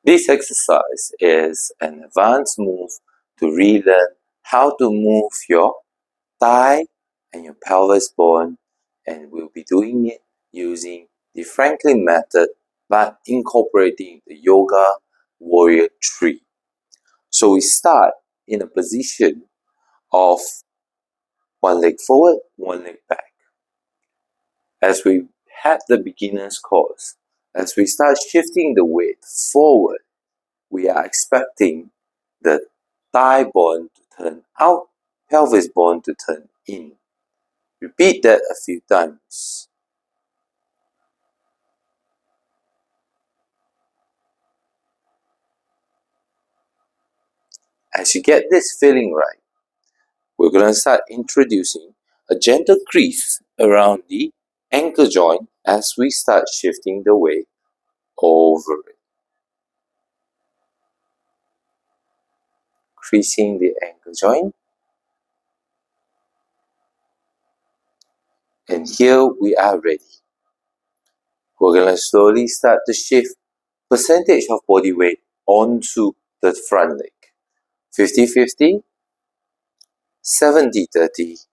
This exercise is an advanced move to relearn how to move your thigh and your pelvis bone, and we'll be doing it using the Franklin method but incorporating the yoga warrior 3. So we start in a position of one leg forward, one leg back. As we had the beginner's course, as we start shifting the weight forward, we are expecting the thigh bone to turn out, pelvis bone to turn in. Repeat that a few times. As you get this feeling right, we're going to start introducing a gentle crease around the ankle joint as we start shifting the weight over it. Creasing the ankle joint. And here we are ready. We're going to slowly start to shift percentage of body weight onto the front leg. 50-50, 70-30,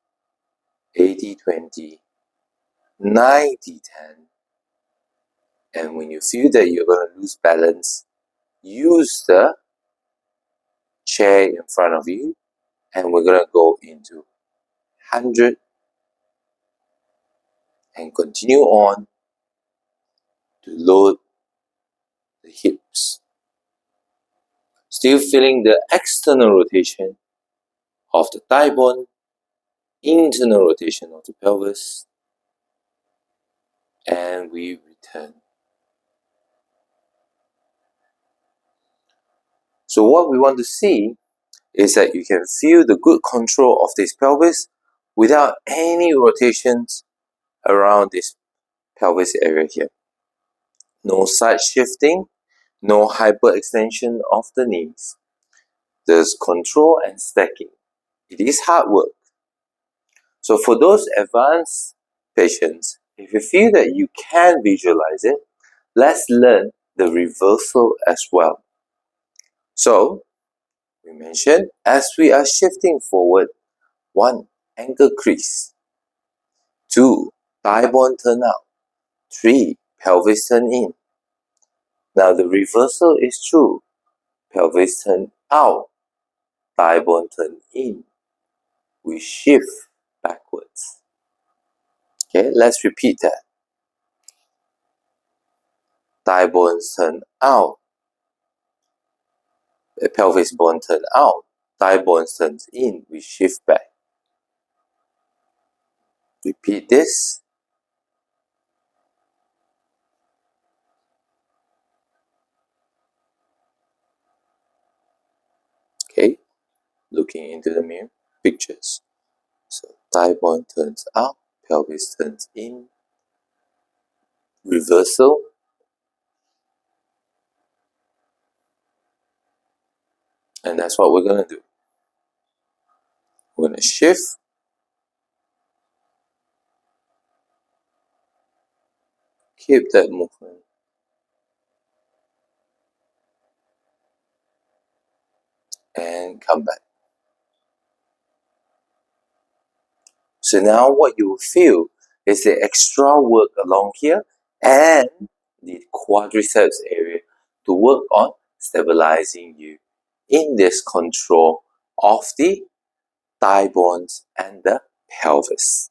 80-20, 90-10. And when you feel that you're going to lose balance, use the chair in front of you, and we're going to go into 100 and continue on to load the hips. Still feeling the external rotation of the thigh bone, internal rotation of the pelvis, and we return. So what we want to see is that you can feel the good control of this pelvis without any rotations around this pelvis area here. No side shifting, no hyperextension of the knees. There's control and stacking. It is hard work. So for those advanced patients, if you feel that you can visualize it, let's learn the reversal as well. So, we mentioned as we are shifting forward, 1. Ankle crease, 2. Thigh bone turn out, 3. Pelvis turn in. Now the reversal is true. Pelvis turn out, thigh bone turn in. We shift backwards. Okay, let's repeat that. Thigh bones turn out, pelvis bone turn out, thigh bone turns in, we shift back. Repeat this. Okay, looking into the mirror, pictures. So thigh bone turns out, pelvis turns in, reversal. And that's what we're going to do. We're going to shift, keep that movement, and come back. So now what you will feel is the extra work along here and the quadriceps area to work on stabilizing you in this control of the thigh bones and the pelvis.